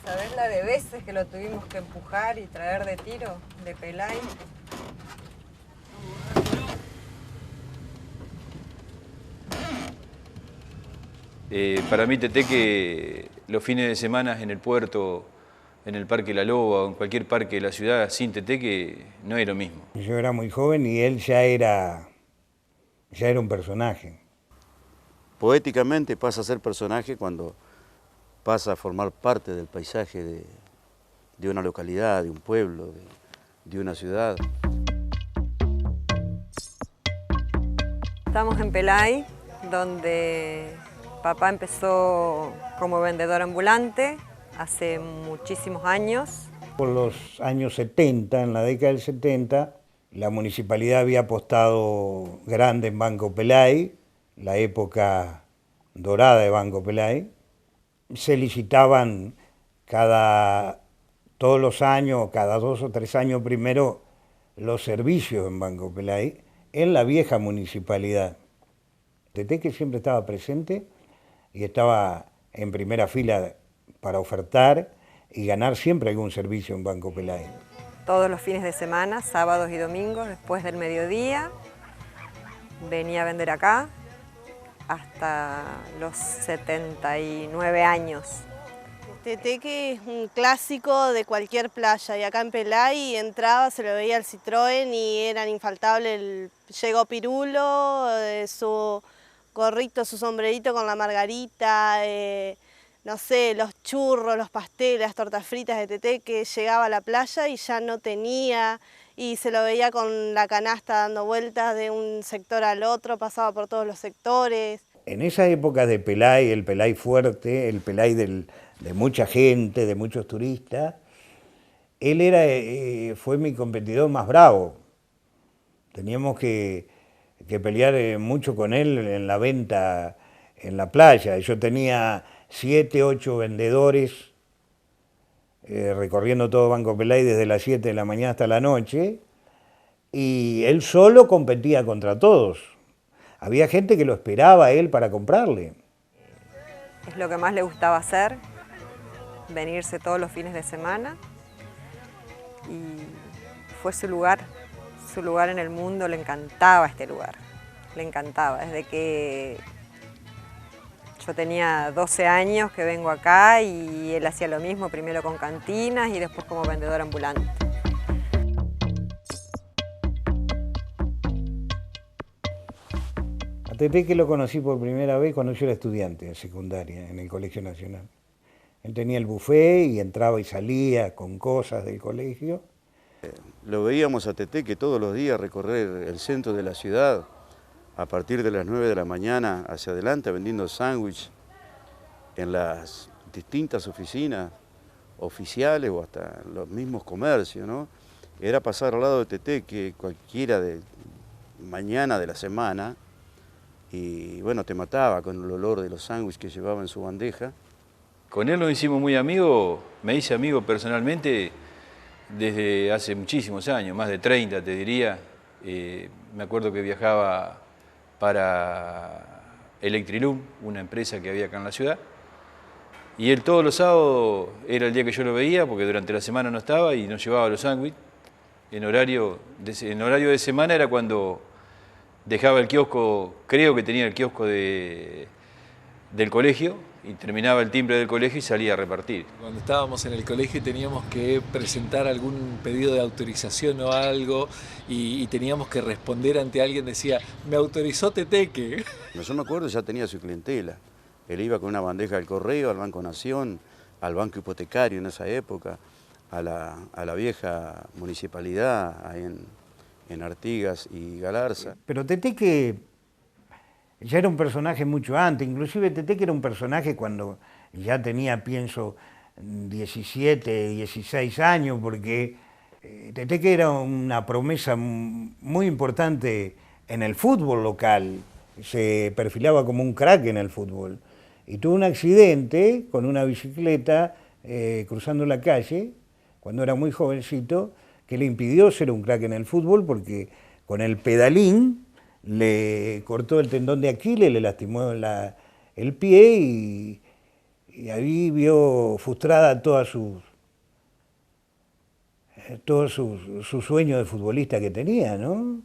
¿Sabés la de veces que lo tuvimos que empujar y traer de tiro, de Pelay? Para mí Teteque, los fines de semana en el puerto, en el Parque La Loba o en cualquier parque de la ciudad, sin Teteque no es lo mismo. Yo era muy joven y él ya era un personaje. Poéticamente pasa a ser personaje cuando pasa a formar parte del paisaje de una localidad, de un pueblo, de una ciudad. Estamos en Pelay, donde papá empezó como vendedor ambulante hace muchísimos años. Por los años 70, en la década del 70, la municipalidad había apostado grande en Banco Pelay, la época dorada de Banco Pelay. Se licitaban todos los años, cada 2 o 3 años primero, los servicios en Banco Pelay, en la vieja municipalidad. Teteque siempre estaba presente y estaba en primera fila para ofertar y ganar siempre algún servicio en Banco Pelay. Todos los fines de semana, sábados y domingos, después del mediodía, venía a vender acá hasta los 79 años. Teteque es un clásico de cualquier playa y acá en Pelay entraba, se lo veía el Citroën y eran infaltables llegó Pirulo, su gorrito, su sombrerito con la margarita, no sé, los churros, los pasteles, las tortas fritas de Teteque, llegaba a la playa y ya no tenía, y se lo veía con la canasta dando vueltas de un sector al otro, pasaba por todos los sectores. En esa época de Pelay, el Pelay fuerte, el Pelay de mucha gente, de muchos turistas, él fue mi competidor más bravo. Teníamos que pelear mucho con él en la venta en la playa. Yo tenía 7, 8 vendedores recorriendo todo Banco Pelay desde las 7 de la mañana hasta la noche, y él solo competía contra todos. Había gente que lo esperaba a él para comprarle. Es lo que más le gustaba hacer, venirse todos los fines de semana, y fue su lugar en el mundo, le encantaba este lugar, le encantaba. Desde que yo tenía 12 años que vengo acá y él hacía lo mismo, primero con cantinas y después como vendedor ambulante. A Teteque lo conocí por primera vez cuando yo era estudiante de secundaria en el Colegio Nacional. Él tenía el buffet y entraba y salía con cosas del colegio. Lo veíamos a Teteque todos los días recorrer el centro de la ciudad a partir de las 9 de la mañana hacia adelante vendiendo sándwich en las distintas oficinas oficiales o hasta los mismos comercios, ¿no? Era pasar al lado de Teteque cualquiera de mañana de la semana y bueno, te mataba con el olor de los sándwiches que llevaba en su bandeja. Con él nos hicimos muy amigos, me hice amigo personalmente desde hace muchísimos años, más de 30 te diría. Me acuerdo que viajaba para Electrilum, una empresa que había acá en la ciudad, y él todos los sábados era el día que yo lo veía, porque durante la semana no estaba, y nos llevaba los sándwiches. En horario de semana era cuando dejaba el kiosco, creo que tenía el kiosco del colegio, y terminaba el timbre del colegio y salía a repartir. Cuando estábamos en el colegio teníamos que presentar algún pedido de autorización o algo y teníamos que responder ante alguien, decía, me autorizó Teteque. Yo me acuerdo, ya tenía su clientela. Él iba con una bandeja al correo, al Banco Nación, al Banco Hipotecario en esa época, a la vieja municipalidad ahí en Artigas y Galarza. Pero Teteque ya era un personaje mucho antes, inclusive Teteque era un personaje cuando ya tenía, pienso, 17, 16 años, porque Teteque era una promesa muy importante en el fútbol local, se perfilaba como un crack en el fútbol. Y tuvo un accidente con una bicicleta cruzando la calle, cuando era muy jovencito, que le impidió ser un crack en el fútbol porque con el pedalín le cortó el tendón de Aquiles, le lastimó el pie y ahí vio frustrada toda su sueño de futbolista que tenía, ¿no?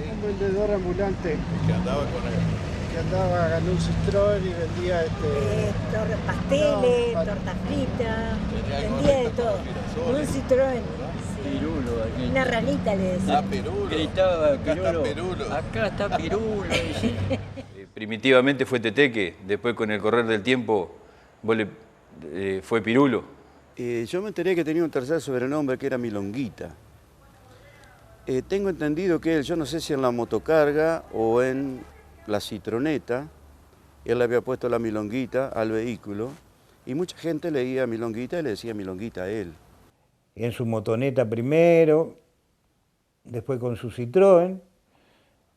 Un vendedor ambulante que andaba ganando un Citroën y vendía pasteles, tortas fritas, vendía de todo. Un Citroën. Sí. Pirulo, Una ranita le decía. Gritaba Pirulo. Acá está Pirulo. Primitivamente fue Teteque, después con el correr del tiempo fue Pirulo. Yo me enteré que tenía un tercer sobrenombre que era Milonguita. Tengo entendido que él, yo no sé si en la motocarga o en la citroneta, él le había puesto la Milonguita al vehículo y mucha gente leía Milonguita y le decía Milonguita a él. En su motoneta primero, después con su Citroën,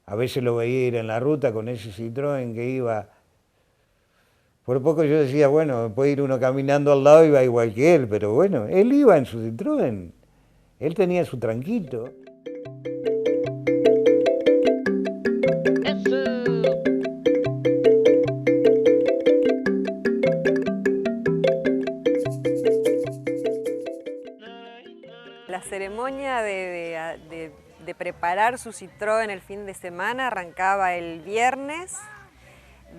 a veces lo veía ir en la ruta con ese Citroën que iba. Por poco yo decía, bueno, puede ir uno caminando al lado y va igual que él, pero bueno, él iba en su Citroën, él tenía su tranquito. La ceremonia de preparar su Citroën el fin de semana arrancaba el viernes,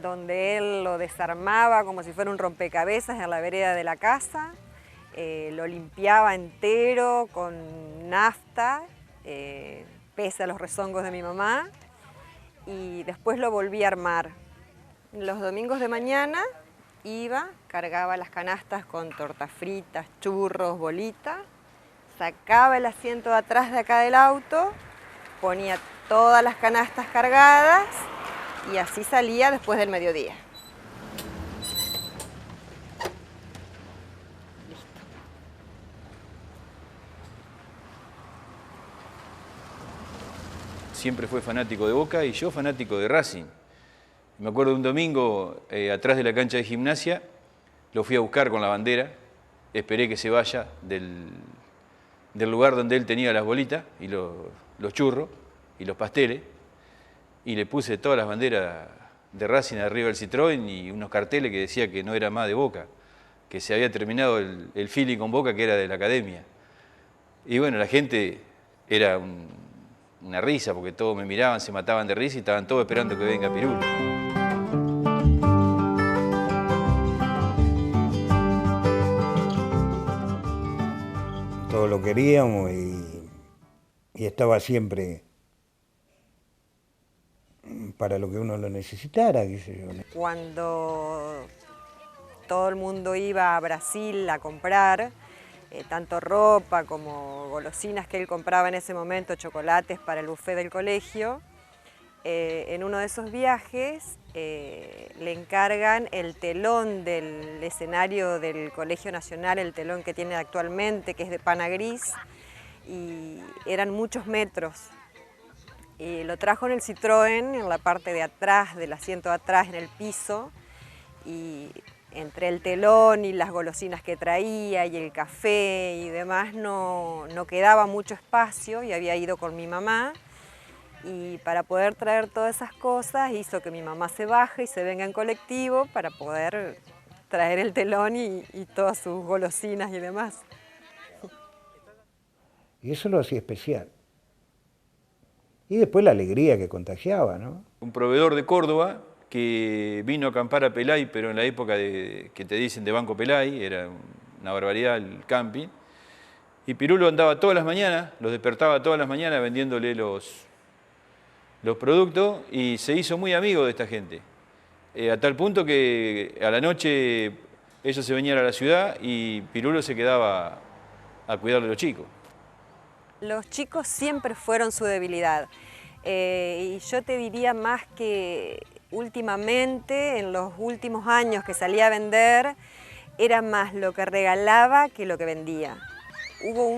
donde él lo desarmaba como si fuera un rompecabezas en la vereda de la casa, lo limpiaba entero con nafta, pese a los rezongos de mi mamá, y después lo volvía a armar. Los domingos de mañana iba, cargaba las canastas con tortas fritas, churros, bolitas, sacaba el asiento de atrás de acá del auto, ponía todas las canastas cargadas y así salía después del mediodía. Siempre fue fanático de Boca y yo fanático de Racing. Me acuerdo de un domingo, atrás de la cancha de gimnasia, lo fui a buscar con la bandera, esperé que se vaya del lugar donde él tenía las bolitas y los churros y los pasteles, y le puse todas las banderas de Racing arriba del Citroën y unos carteles que decía que no era más de Boca, que se había terminado el feeling con Boca, que era de la academia. Y bueno, la gente era una risa, porque todos me miraban, se mataban de risa y estaban todos esperando que venga Pirulo. Todos lo queríamos y estaba siempre para lo que uno lo necesitara, qué sé yo. Cuando todo el mundo iba a Brasil a comprar, tanto ropa como golosinas que él compraba en ese momento, chocolates para el buffet del colegio, en uno de esos viajes le encargan el telón del escenario del Colegio Nacional, el telón que tiene actualmente, que es de pana gris, y eran muchos metros. Y lo trajo en el Citroën, en la parte de atrás, del asiento de atrás, en el piso, y entre el telón y las golosinas que traía y el café y demás no quedaba mucho espacio, y había ido con mi mamá, y para poder traer todas esas cosas hizo que mi mamá se baje y se venga en colectivo para poder traer el telón y todas sus golosinas y demás. Y eso lo hacía especial. Y después la alegría que contagiaba, ¿no? Un proveedor de Córdoba que vino a acampar a Pelay, pero en la época que te dicen de Banco Pelay, era una barbaridad el camping. Y Pirulo andaba todas las mañanas, los despertaba todas las mañanas vendiéndole los productos y se hizo muy amigo de esta gente. a tal punto que a la noche ellos se venían a la ciudad y Pirulo se quedaba a cuidar de los chicos. Los chicos siempre fueron su debilidad. Y yo te diría más que últimamente, en los últimos años que salía a vender, era más lo que regalaba que lo que vendía. Hubo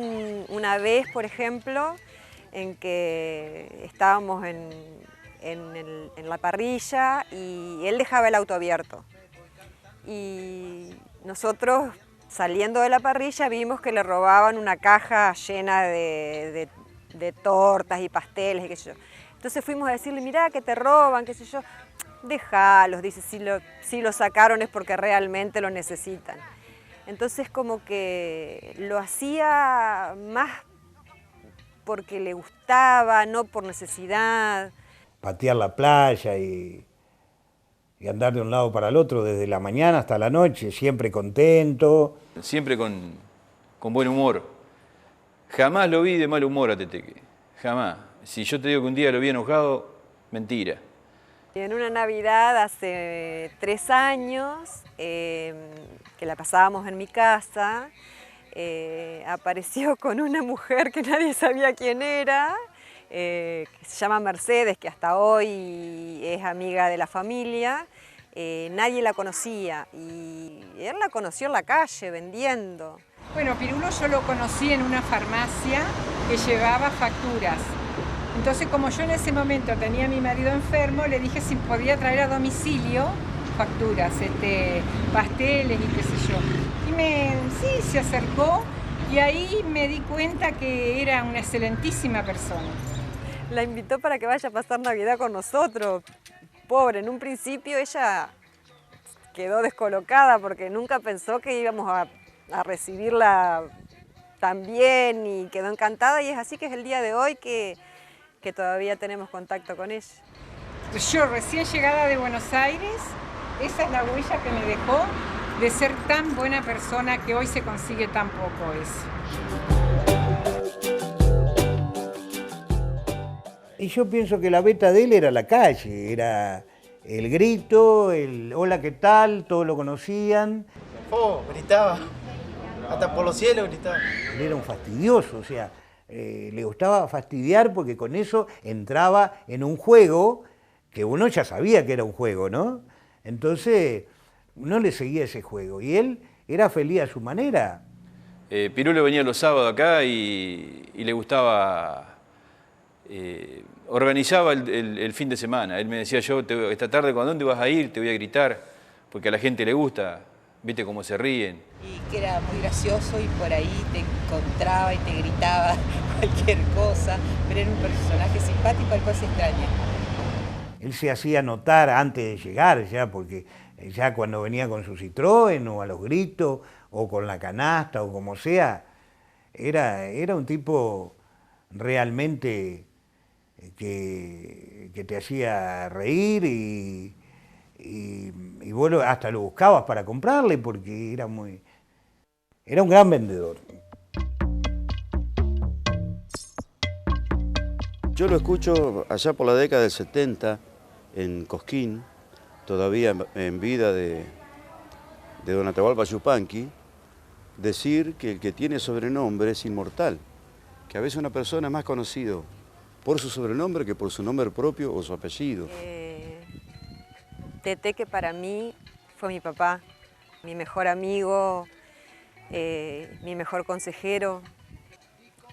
una vez, por ejemplo, en que estábamos en la parrilla y él dejaba el auto abierto. Y nosotros, saliendo de la parrilla, vimos que le robaban una caja llena de tortas y pasteles y qué sé yo. Entonces fuimos a decirle, mirá que te roban, qué sé yo. Déjalos, dice, si lo sacaron es porque realmente lo necesitan. Entonces como que lo hacía más porque le gustaba, no por necesidad. Patear la playa y andar de un lado para el otro desde la mañana hasta la noche, siempre contento. Siempre con buen humor. Jamás lo vi de mal humor a Teteque, jamás. Si yo te digo que un día lo vi enojado, mentira. En una Navidad hace 3 años, que la pasábamos en mi casa, apareció con una mujer que nadie sabía quién era, que se llama Mercedes, que hasta hoy es amiga de la familia. Nadie la conocía y él la conoció en la calle vendiendo. Bueno, Pirulo yo lo conocí en una farmacia que llevaba facturas. Entonces, como yo en ese momento tenía a mi marido enfermo, le dije si podía traer a domicilio facturas, pasteles y qué sé yo. Y sí, se acercó y ahí me di cuenta que era una excelentísima persona. La invitó para que vaya a pasar Navidad con nosotros. Pobre, en un principio ella quedó descolocada porque nunca pensó que íbamos a recibirla tan bien y quedó encantada, y es así que es el día de hoy que todavía tenemos contacto con ella. Yo recién llegada de Buenos Aires, esa es la huella que me dejó de ser tan buena persona que hoy se consigue tan poco eso. Y yo pienso que la beta de él era la calle, era el grito, el hola, ¿qué tal? Todos lo conocían. Oh, gritaba, hasta por los cielos gritaba. Él era un fastidioso, o sea, le gustaba fastidiar porque con eso entraba en un juego que uno ya sabía que era un juego, ¿no? Entonces, uno le seguía ese juego y él era feliz a su manera. Pirulo venía los sábados acá y le gustaba, organizaba el fin de semana. Él me decía, yo esta tarde, ¿a dónde vas a ir? Te voy a gritar, porque a la gente le gusta, viste cómo se ríen. Y que era muy gracioso y por ahí te encontraba y te gritaba cualquier cosa, pero era un personaje simpático al cual se extraña. Él se hacía notar antes de llegar ya, porque ya cuando venía con su Citroën o a los gritos o con la canasta o como sea, era un tipo realmente que te hacía reír y vos hasta lo buscabas para comprarle porque era un gran vendedor. Yo lo escucho allá por la década del 70 en Cosquín, todavía en vida de don Atahualpa Yupanqui, decir que el que tiene sobrenombre es inmortal, que a veces una persona es más conocido por su sobrenombre que por su nombre propio o su apellido. Teteque para mí fue mi papá, mi mejor amigo, mi mejor consejero.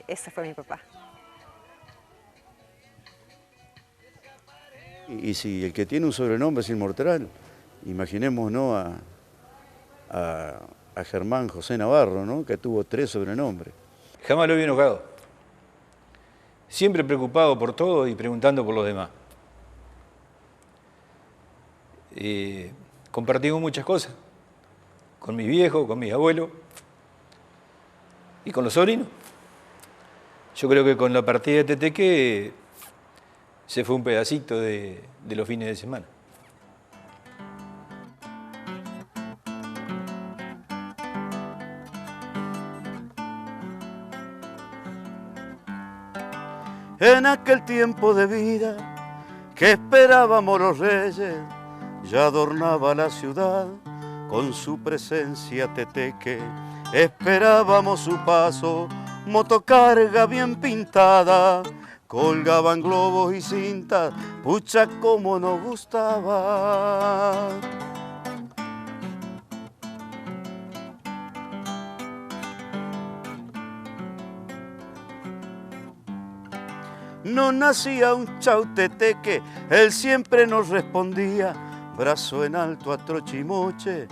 Ese fue mi papá. Y si el que tiene un sobrenombre es inmortal, imaginemos, ¿no?, a Germán José Navarro, ¿no?, que tuvo 3 sobrenombres. Jamás lo vi enojado. Siempre preocupado por todo y preguntando por los demás. Compartimos muchas cosas, con mis viejos, con mis abuelos y con los sobrinos. Yo creo que con la partida de Teteque se fue un pedacito de los fines de semana. En aquel tiempo de vida que esperábamos los reyes, ya adornaba la ciudad con su presencia teteque. Esperábamos su paso, motocarga bien pintada, colgaban globos y cintas, pucha como nos gustaba. No nacía un chauteteque, él siempre nos respondía, brazo en alto a trochimoche,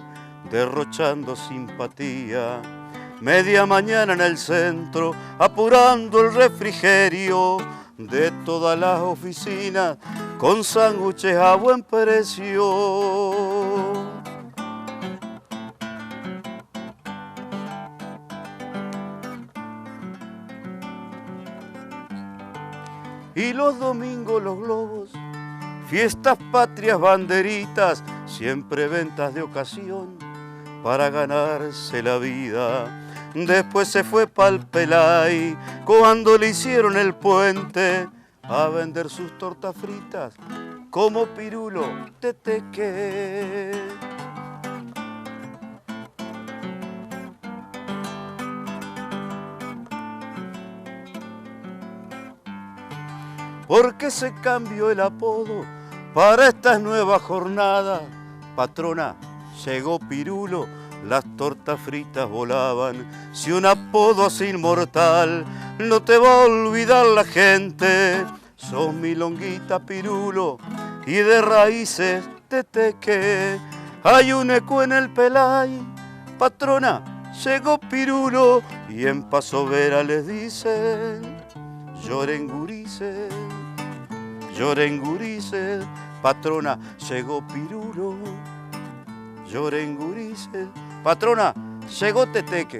derrochando simpatía. Media mañana en el centro, apurando el refrigerio de todas las oficinas, con sándwiches a buen precio. Y los domingos los globos, fiestas patrias, banderitas, siempre ventas de ocasión para ganarse la vida. Después se fue pa'l Pelay cuando le hicieron el puente a vender sus tortas fritas como Pirulo teteque. ¿Por qué se cambió el apodo para estas nuevas jornadas? Patrona, llegó Pirulo, las tortas fritas volaban. Si un apodo es inmortal, no te va a olvidar la gente. Sos milonguita, Pirulo, y de raíces teteque. Hay un eco en el Pelay, patrona, llegó Pirulo, y en Paso Vera les dicen, lloren gurises, lloren gurises, patrona, llegó Pirulo, lloren gurises, patrona, llegó teteque.